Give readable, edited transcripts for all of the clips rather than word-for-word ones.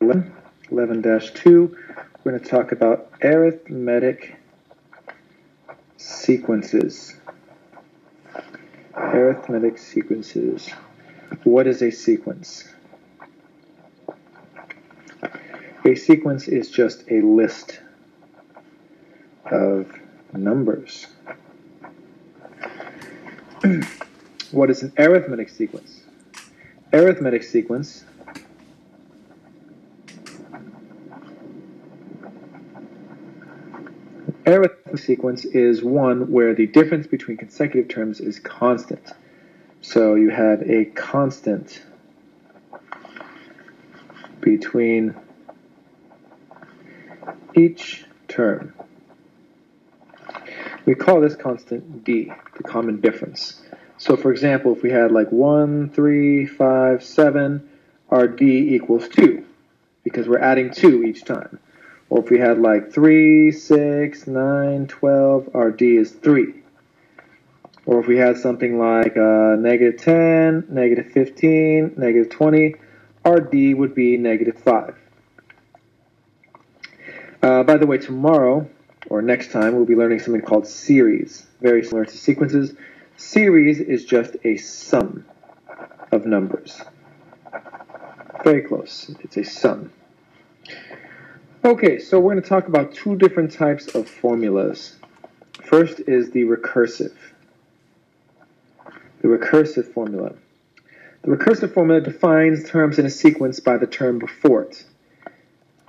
11-2, we're going to talk about arithmetic sequences. Arithmetic sequences. What is a sequence? A sequence is just a list of numbers. What is an arithmetic sequence? Arithmetic sequence is one where the difference between consecutive terms is constant. So you have a constant between each term. We call this constant D, the common difference. So for example, if we had like 1, 3, 5, 7, our D equals 2, because we're adding 2 each time. Or if we had like 3, 6, 9, 12, our D is 3. Or if we had something like -10, -15, -20, our D would be -5. By the way, tomorrow, or next time, we'll be learning something called series. Very similar to sequences. Series is just a sum of numbers. Very close. It's a sum. Okay, so we're going to talk about two different types of formulas. First is the recursive. The recursive formula. The recursive formula defines terms in a sequence by the term before it.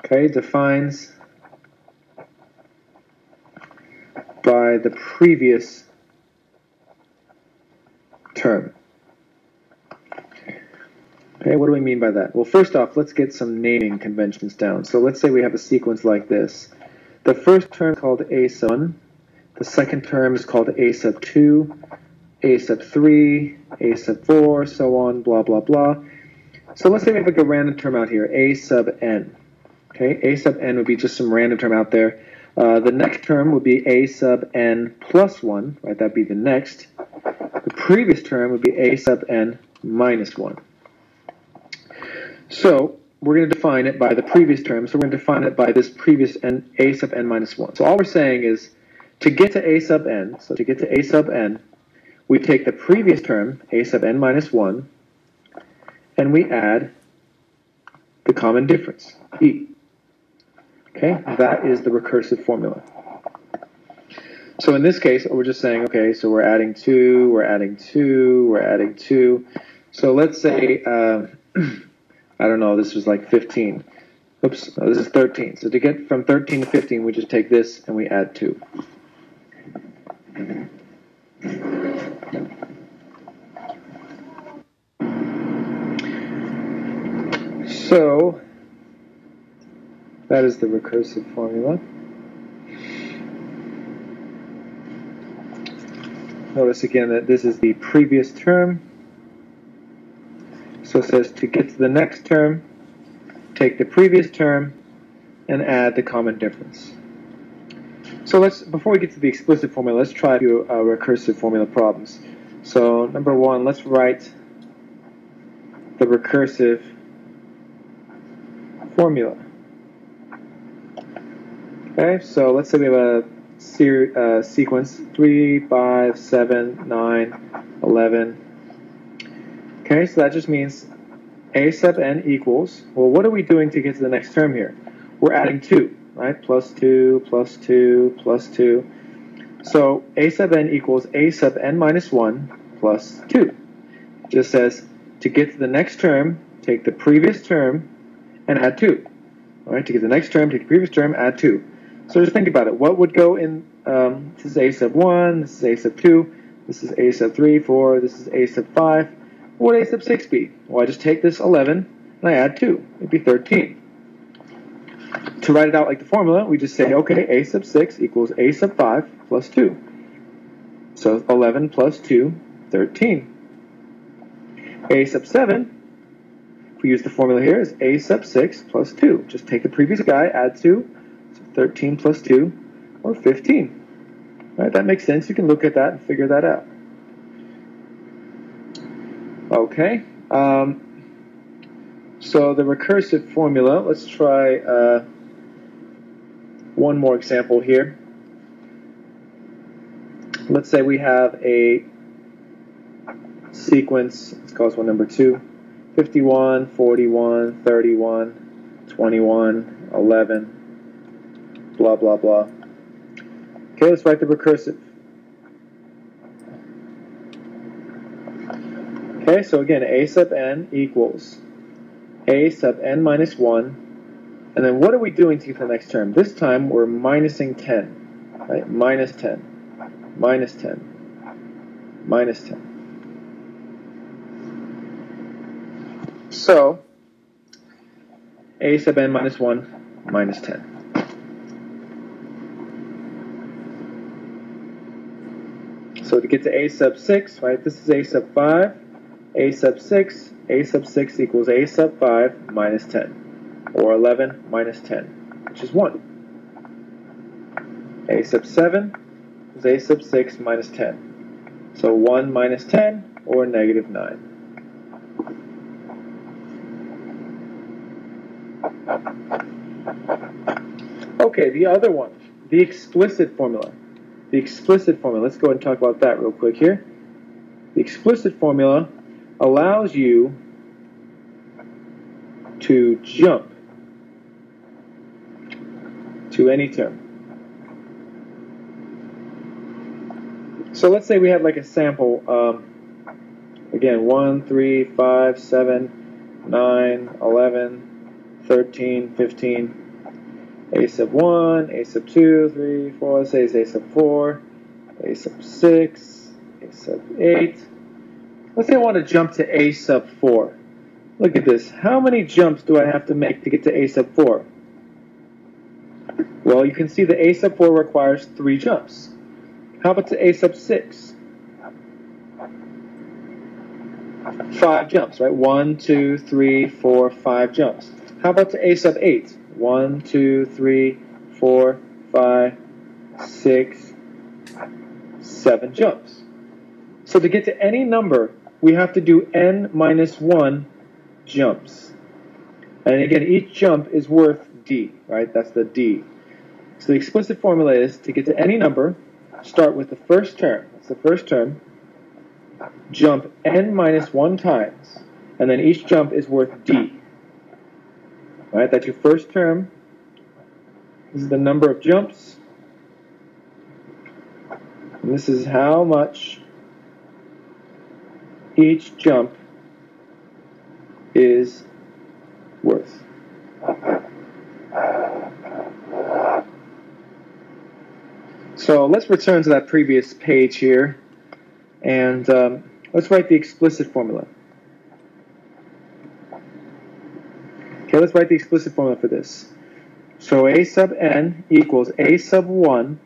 Okay, defines by the previous term. Okay, what do we mean by that? Well, first off, let's get some naming conventions down. So let's say we have a sequence like this. The first term is called a sub 1. The second term is called a sub 2, a sub 3, a sub 4, so on, blah, blah, blah. So let's say we have like a random term out here, a sub n. Okay, a sub n would be just some random term out there. The next term would be a sub n plus 1, right? That'd be the next. The previous term would be a sub n minus 1. So we're going to define it by the previous term. So we're going to define it by this previous n, a sub n minus 1. So all we're saying is to get to a sub n, so to get to a sub n, we take the previous term, a sub n minus 1, and we add the common difference, e. Okay, that is the recursive formula. So in this case, we're just saying, okay, so we're adding 2, we're adding 2, we're adding 2. So let's say, I don't know, this was like 15. Oops, no, this is 13. So to get from 13 to 15, we just take this and we add 2. So that is the recursive formula. Notice again that this is the previous term. So it says to get to the next term, take the previous term and add the common difference. So before we get to the explicit formula, let's try a few recursive formula problems. So number one, let's write the recursive formula. Okay, so let's say we have a sequence 3, 5, 7, 9, 11. Okay, so that just means a sub n equals, well, what are we doing to get to the next term here? We're adding 2, right? Plus 2, plus 2, plus 2. So a sub n equals a sub n minus 1 plus 2. It just says to get to the next term, take the previous term and add 2. All right, to get the next term, take the previous term, add 2. So just think about it. What would go in, this is a sub 1, this is a sub 2, this is a sub 3, 4, this is a sub 5. What would a sub 6 be? Well, I just take this 11 and I add 2. It'd be 13. To write it out like the formula, we just say, okay, a sub 6 equals a sub 5 plus 2. So 11 plus 2, 13. A sub 7, if we use the formula here, is a sub 6 plus 2. Just take the previous guy, add 2, so 13 plus 2, or 15. All right, that makes sense. You can look at that and figure that out. Okay. So the recursive formula, let's try one more example here. Let's say we have a sequence, let's call this one number 2, 51, 41, 31, 21, 11, blah, blah, blah. Okay, let's write the recursive. Okay, so again, a sub n equals a sub n minus 1. And then what are we doing to get to the next term? This time we're minusing 10, right? Minus 10, minus 10, minus 10. So, a sub n minus 1 minus 10. So to get to a sub 6, right, this is a sub 5, a sub 6 equals a sub 5 minus 10, or 11 minus 10, which is 1. A sub 7 is a sub 6 minus 10, so 1 minus 10, or negative 9. Okay, the other one, the explicit formula. The explicit formula, let's go ahead and talk about that real quick here. The explicit formula allows you to jump to any term. So let's say we have like a sample, again, 1, 3, 5, 7, 9, 11, 13, 15, a sub 1, a sub 2, 3, 4, let's say it's a sub 4, a sub 6, a sub 8. Let's say I want to jump to a sub 4. Look at this. How many jumps do I have to make to get to a sub 4? Well, you can see the a sub 4 requires 3 jumps. How about to a sub 6? 5 jumps, right? 1, 2, 3, 4, 5 jumps. How about to a sub 8? 1, 2, 3, 4, 5, 6, 7 jumps. So to get to any number, we have to do n minus 1 jumps. And again, each jump is worth d, right? That's the d. So the explicit formula is to get to any number, start with the first term. That's the first term. Jump n minus 1 times, and then each jump is worth d. All right, that's your first term. This is the number of jumps. And this is how much each jump is worth. So let's return to that previous page here, and let's write the explicit formula. Okay, let's write the explicit formula for this. So a sub n equals a sub 1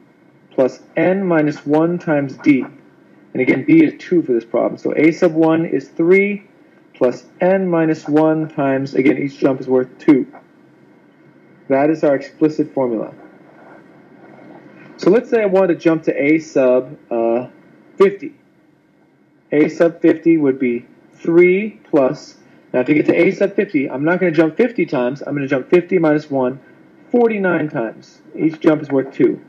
plus n minus 1 times d. And again, d is 2 for this problem. So a sub 1 is 3 plus n minus 1 times, again, each jump is worth 2. That is our explicit formula. So let's say I want to jump to a sub 50. A sub 50 would be 3 plus, now to get to a sub 50, I'm not going to jump 50 times, I'm going to jump 50 minus 1, 49 times. Each jump is worth 2.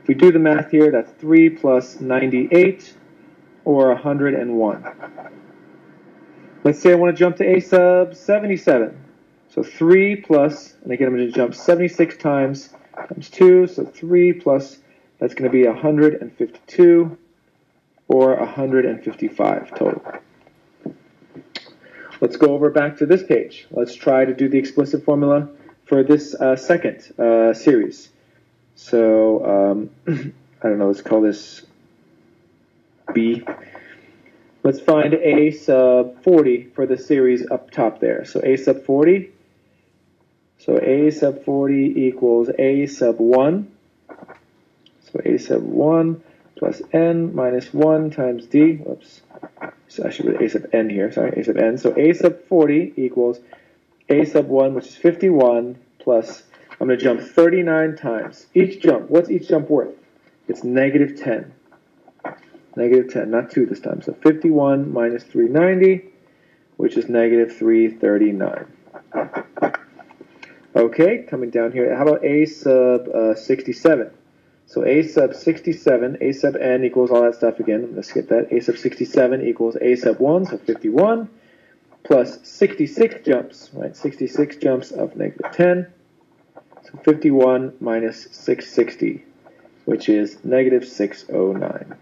If we do the math here, that's 3 plus 98, or 101. Let's say I want to jump to a sub 77. So 3 plus, and again I'm going to jump 76 times 2, so 3 plus, that's going to be 152, or 155 total. Let's go over back to this page. Let's try to do the explicit formula for this second series. So, I don't know, let's call this B. Let's find a sub 40 for the series up top there. So a sub 40. So a sub 40 equals a sub 1. So a sub 1 plus n minus 1 times d. Whoops. So I should put a sub n here. Sorry, a sub n. So a sub 40 equals a sub 1, which is 51, plus, I'm going to jump 39 times. Each jump, what's each jump worth? It's negative 10. Negative 10, not 2 this time. So 51 minus 390, which is negative 339. Okay, coming down here, how about a sub 67? So a sub 67, a sub n equals all that stuff again. I'm going to skip that. A sub 67 equals a sub 1, so 51, plus 66 jumps, right? 66 jumps of negative 10. So 51 minus 660, which is negative 609.